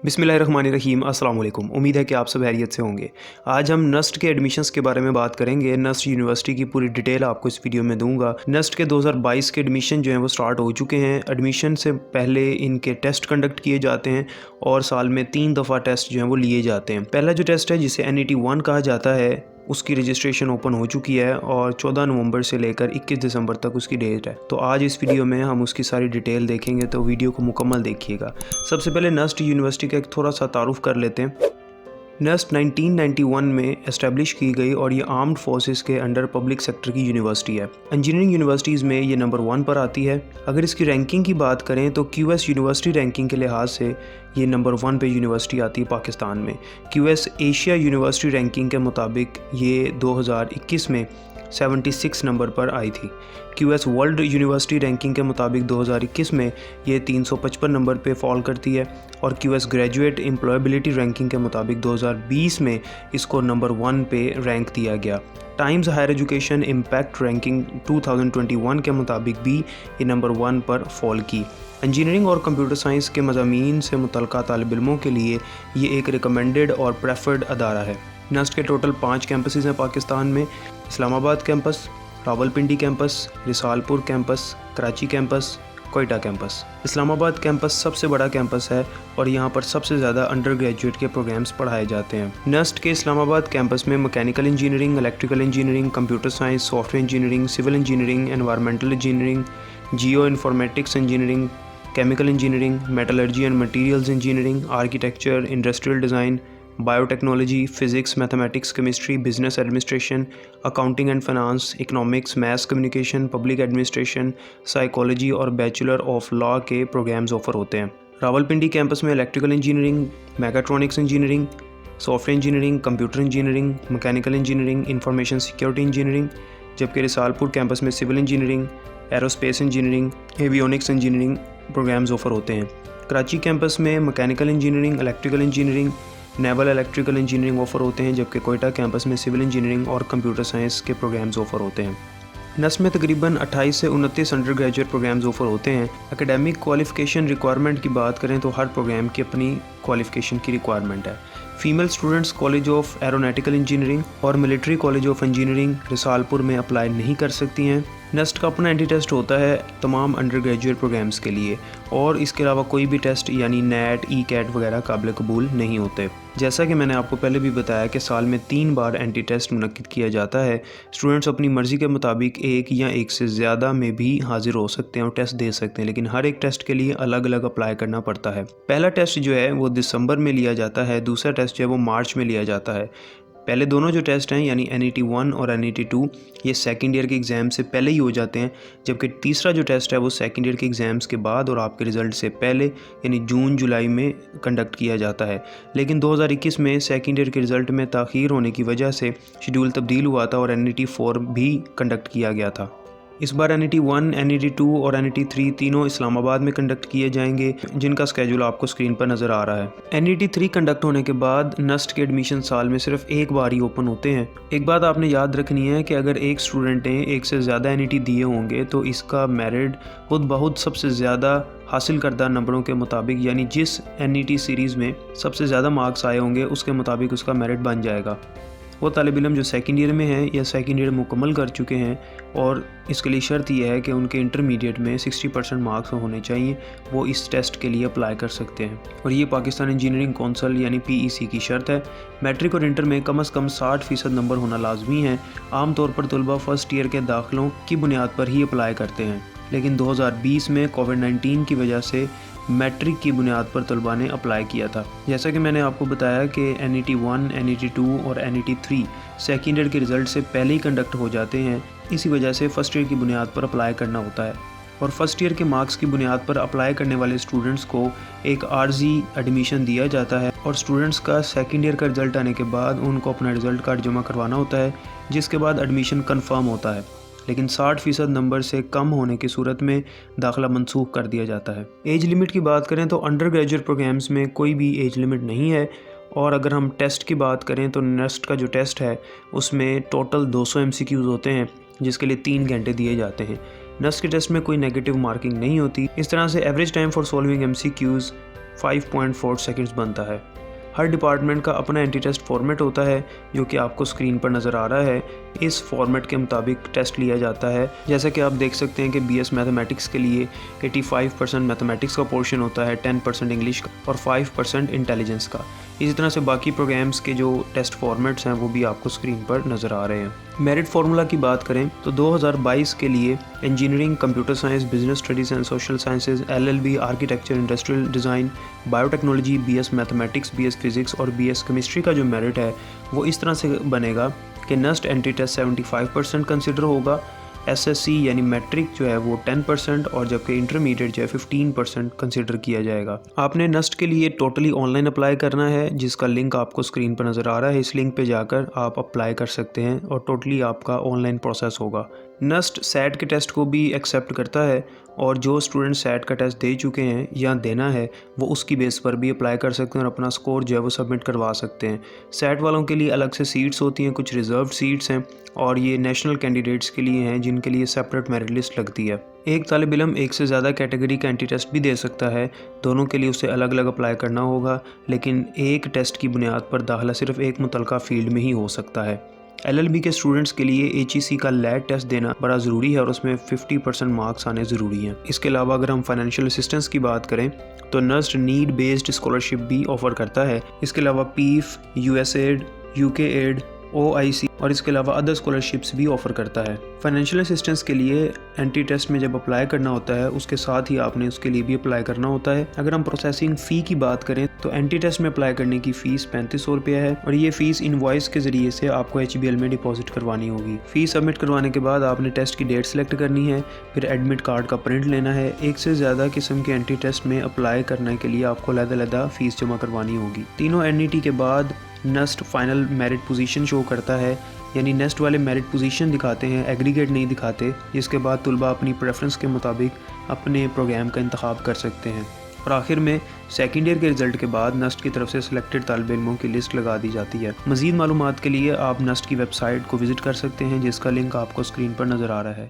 बिस्मिल्लाहिर्रहमानिर्रहीम। अस्सलाम वालेकुम। उम्मीद है कि आप सब खैरियत से होंगे। आज हम नस्ट के एडमिशन्स के बारे में बात करेंगे। नस्ट यूनिवर्सिटी की पूरी डिटेल आपको इस वीडियो में दूंगा। नस्ट के 2022 के एडमिशन जो हैं वो स्टार्ट हो चुके हैं। एडमिशन से पहले इनके टेस्ट कंडक्ट किए जाते हैं और साल में 3 दफ़ा टेस्ट जो हैं वो लिए जाते हैं। पहला जो टेस्ट है जिसे NET 1 कहा जाता है, उसकी रजिस्ट्रेशन ओपन हो चुकी है और 14 नवंबर से लेकर 21 दिसंबर तक उसकी डेट है। तो आज इस वीडियो में हम उसकी सारी डिटेल देखेंगे, तो वीडियो को मुकम्मल देखिएगा। सबसे पहले नस्ट यूनिवर्सिटी का एक थोड़ा सा तारुफ कर लेते हैं। नस्ट 1991 में इस्टेब्लिश की गई और ये आर्म्ड फोर्सेस के अंडर पब्लिक सेक्टर की यूनिवर्सिटी है। इंजीनियरिंग यूनिवर्सिटीज़ में ये नंबर 1 पर आती है। अगर इसकी रैंकिंग की बात करें तो QS यूनिवर्सिटी रैंकिंग के लिहाज से ये नंबर 1 पे यूनिवर्सिटी आती है पाकिस्तान में। QS एशिया यूनिवर्सिटी रैंकिंग के मुताबिक ये 2021 में 76 नंबर पर आई थी। QS वर्ल्ड यूनिवर्सिटी रैंकिंग के मुताबिक 2021 में ये 355 नंबर पे फॉल करती है और QS ग्रेजुएट एम्प्लॉयबिलिटी रैंकिंग के मुताबिक 2020 में इसको नंबर 1 पे रैंक दिया गया। Times Higher Education Impact Ranking 2021 के मुताबिक भी ये नंबर 1 पर फॉल की। इंजीनियरिंग और कंप्यूटर साइंस के मज़ामीन से मुतल्लिक़ा तालिब इल्मों के लिए ये एक रिकमेंडेड और प्रेफर्ड अदारा है। नस्ट के टोटल 5 कैंपसेस हैं पाकिस्तान में। Islamabad campus, Rawalpindi campus, Risalpur campus, Karachi campus, Quetta campus. Islamabad campus सबसे बड़ा कैंपस है और यहाँ पर सबसे ज़्यादा अंडर ग्रेजुएट के प्रोग्राम्स पढ़ाए जाते हैं। नस्ट के इस्लामाबाद कैंपस में mechanical engineering, electrical engineering, computer science, software engineering, civil engineering, environmental engineering, geo informatics engineering, chemical engineering, metallurgy and materials engineering, architecture, industrial design, biotechnology, physics, mathematics, chemistry, business administration, accounting and finance, economics, maths communication, public administration, psychology और bachelor of law के programmes offer होते हैं। Rawalpindi campus में electrical engineering, mechatronics engineering, software engineering, computer engineering, mechanical engineering, information security engineering, जबकि Risalpur campus में civil engineering, aerospace engineering, avionics engineering programmes offer होते हैं। Karachi campus में mechanical engineering, electrical engineering, naval electrical engineering offer होते हैं, जबकि Quetta campus में civil engineering और कंप्यूटर साइंस के प्रोग्राम्स ऑफर होते हैं। नस्ट में तकरीबन 28 से 29 अंडर ग्रेजुएट प्रोग्राम्स ऑफर होते हैं। एकेडमिक क्वालिफिकेशन रिक्वायरमेंट की बात करें तो हर प्रोग्राम की अपनी क्वालिफिकेशन की रिक्वायरमेंट है। Female students college of aeronautical engineering और military college of engineering Risalpur में अप्लाई नहीं कर सकती हैं। नस्ट का अपना एंटी टेस्ट होता है तमाम अंडर ग्रेजुएट प्रोग्राम्स के लिए और इसके अलावा कोई भी टेस्ट यानी नेट, ECAT वगैरह काबिल कबूल नहीं होते। जैसा कि मैंने आपको पहले भी बताया कि साल में 3 बार एंटी टेस्ट मुनक्किद किया जाता है। स्टूडेंट्स अपनी मर्ज़ी के मुताबिक एक या एक से ज़्यादा में भी हाजिर हो सकते हैं और टेस्ट दे सकते हैं, लेकिन हर एक टेस्ट के लिए अलग अलग अप्लाई करना पड़ता है। पहला टेस्ट जो है वो दिसंबर में लिया जाता है, दूसरा टेस्ट जो है वो मार्च में लिया जाता है। पहले दोनों जो टेस्ट हैं यानी NET 1 और NET 2 ये सेकेंड ईयर के एग्ज़ाम से पहले ही हो जाते हैं, जबकि तीसरा जो टेस्ट है वो सेकेंड ईयर के एग्ज़ाम्स के बाद और आपके रिज़ल्ट से पहले यानी जून जुलाई में कंडक्ट किया जाता है। लेकिन 2021 में सेकेंड ईयर के रिज़ल्ट में ताख़ीर होने की वजह से शेड्यूल तब्दील हुआ था और NET 4 भी कंडक्ट किया गया था। इस बार NET 1, NET 2 और NET 3 तीनों इस्लामाबाद में कंडक्ट किए जाएंगे, जिनका स्केड्यूल आपको स्क्रीन पर नज़र आ रहा है। NET 3 कंडक्ट होने के बाद नस्ट के एडमिशन साल में सिर्फ एक बार ही ओपन होते हैं। एक बात आपने याद रखनी है कि अगर एक स्टूडेंट ने एक से ज़्यादा NET दिए होंगे तो इसका मेरिट खुद बहुत सबसे ज़्यादा हासिल करदा नंबरों के मुताबिक यानी जिस NET सीरीज़ में सबसे ज़्यादा मार्क्स आए होंगे उसके मुताबिक उसका मेरिट बन जाएगा। वो तालिब इल्म जो सेकेंड ईयर में हैं या सेकेंड ईयर मुकम्मल कर चुके हैं और इसके लिए शर्त यह है कि उनके इंटरमीडिएट में 60% मार्क्स होने चाहिए, वो इस टेस्ट के लिए अप्लाई कर सकते हैं और ये पाकिस्तान इंजीनियरिंग कौंसल यानी PEC की शर्त है। मैट्रिक और इंटर में कम से कम 60% नंबर होना लाजमी है। आम तौर पर तलबा फर्स्ट ईयर के दाखिलों की बुनियाद पर ही अप्लाई करते हैं, लेकिन 2020 में कोविड-19 की वजह से मैट्रिक की बुनियाद पर तलबा ने अप्लाई किया था। जैसा कि मैंने आपको बताया कि NET 1, NET 2 और NET 3 सेकेंड ईयर के रिज़ल्ट से पहले ही कंडक्ट हो जाते हैं। इसी वजह से फ़र्स्ट ईयर की बुनियाद पर अप्लाई करना होता है और फर्स्ट ईयर के मार्क्स की बुनियाद पर अप्लाई करने वाले स्टूडेंट्स को एक आर्जी एडमिशन दिया जाता है और स्टूडेंट्स का सेकेंड ईयर का रिज़ल्ट आने के बाद उनको अपना रिज़ल्ट कार्ड जमा करवाना होता है, जिसके बाद एडमिशन कन्फर्म होता है। लेकिन 60% नंबर से कम होने की सूरत में दाखिला मनसूख कर दिया जाता है। एज लिमिट की बात करें तो अंडर ग्रेजुएट प्रोग्राम्स में कोई भी एज लिमिट नहीं है और अगर हम टेस्ट की बात करें तो नस्ट का जो टेस्ट है उसमें टोटल 200 MCQs होते हैं, जिसके लिए 3 घंटे दिए जाते हैं। नस्ट के टेस्ट में कोई नेगेटिव मार्किंग नहीं होती। इस तरह से average time for solving MCQs 5.4 seconds बनता है। हर डिपार्टमेंट का अपना एंटी टेस्ट फॉर्मेट होता है जो कि आपको स्क्रीन पर नज़र आ रहा है। इस फॉर्मेट के मुताबिक टेस्ट लिया जाता है। जैसा कि आप देख सकते हैं कि बीएस मैथमेटिक्स के लिए 85% मैथमेटिक्स का पोर्शन होता है, 10% इंग्लिश का और 5% इंटेलिजेंस का। इसी तरह से बाकी प्रोग्राम्स के जो टेस्ट फॉर्मेट्स हैं वो भी आपको स्क्रीन पर नज़र आ रहे हैं। मेरिट फार्मूला की बात करें तो 2022 के लिए engineering, computer science, business studies and social sciences, LLB, architecture, industrial design, biotechnology, BS mathematics, BS physics और BS केमिस्ट्री का जो मेरिट है वो इस तरह से बनेगा कि नस्ट एंट्री टेस्ट 75% कंसिडर होगा, SSC यानी मैट्रिक जो है वो 10% और जबकि इंटरमीडिएट जो है 15% कंसिडर किया जाएगा। आपने नस्ट के लिए टोटली ऑनलाइन अप्लाई करना है, जिसका लिंक आपको स्क्रीन पर नज़र आ रहा है। इस लिंक पे जाकर आप अप्लाई कर सकते हैं और टोटली आपका ऑनलाइन प्रोसेस होगा। नस्ट सैट के टेस्ट को भी एक्सेप्ट करता है और जो स्टूडेंट सैट का टेस्ट दे चुके हैं या देना है वो उसकी बेस पर भी अप्लाई कर सकते हैं और अपना स्कोर जो है वो सबमिट करवा सकते हैं। सैट वालों के लिए अलग से सीट्स होती हैं, कुछ रिजर्व्ड सीट्स हैं और ये नेशनल कैंडिडेट्स के लिए हैं जिनके लिए सेपरेट मेरिट लिस्ट लगती है। एक तालिब इल्म एक से ज़्यादा कैटेगरी का एंटी टेस्ट भी दे सकता है, दोनों के लिए उसे अलग अलग अप्लाई करना होगा, लेकिन एक टेस्ट की बुनियाद पर दाखिला सिर्फ एक मुतलका फील्ड में ही हो सकता है। LLB के स्टूडेंट्स के लिए HEC का लैट टेस्ट देना बड़ा ज़रूरी है और उसमें 50% मार्क्स आने ज़रूरी हैं। इसके अलावा अगर हम फाइनेंशियल असिस्टेंस की बात करें तो नस्ट नीड बेस्ड स्कॉलरशिप भी ऑफ़र करता है। इसके अलावा PIF, USAID, UK aid, OIC और इसके अलावा अदर स्कॉलरशिप्स भी ऑफ़र करता है। फाइनेंशियल असिस्टेंस के लिए एंटी टेस्ट में जब अप्लाई करना होता है उसके साथ ही आपने उसके लिए भी अप्लाई करना होता है। अगर हम प्रोसेसिंग फ़ी की बात करें तो एंटी टेस्ट में अप्लाई करने की फ़ीस 3500 रुपये है और ये फ़ीस इनवॉइस के ज़रिए से आपको HBL में डिपॉजिट करवानी होगी। फ़ीस सबमिट करवाने के बाद आपने टेस्ट की डेट सेलेक्ट करनी है, फिर एडमिट कार्ड का प्रिंट लेना है। एक से ज़्यादा किस्म के एंटी टेस्ट में अप्लाई करने के लिए आपको अलग-अलग फ़ीस जमा करवानी होगी। तीनों NET के बाद NUST final merit position show करता है, यानी नेस्ट वाले मेरिट पोजीशन दिखाते हैं, एग्रीगेट नहीं दिखाते, जिसके बाद तुलबा अपनी प्रेफरेंस के मुताबिक अपने प्रोग्राम का इंतखाब कर सकते हैं। और आखिर में सेकेंड ईयर के रिज़ल्ट के बाद नस्ट की तरफ से सिलेक्टेड तालिब इल्मों की लिस्ट लगा दी जाती है। मज़ीद मालूमात के लिए आप नस्ट की वेबसाइट को विज़िट कर सकते हैं जिसका लिंक आपको स्क्रीन पर नज़र आ रहा है।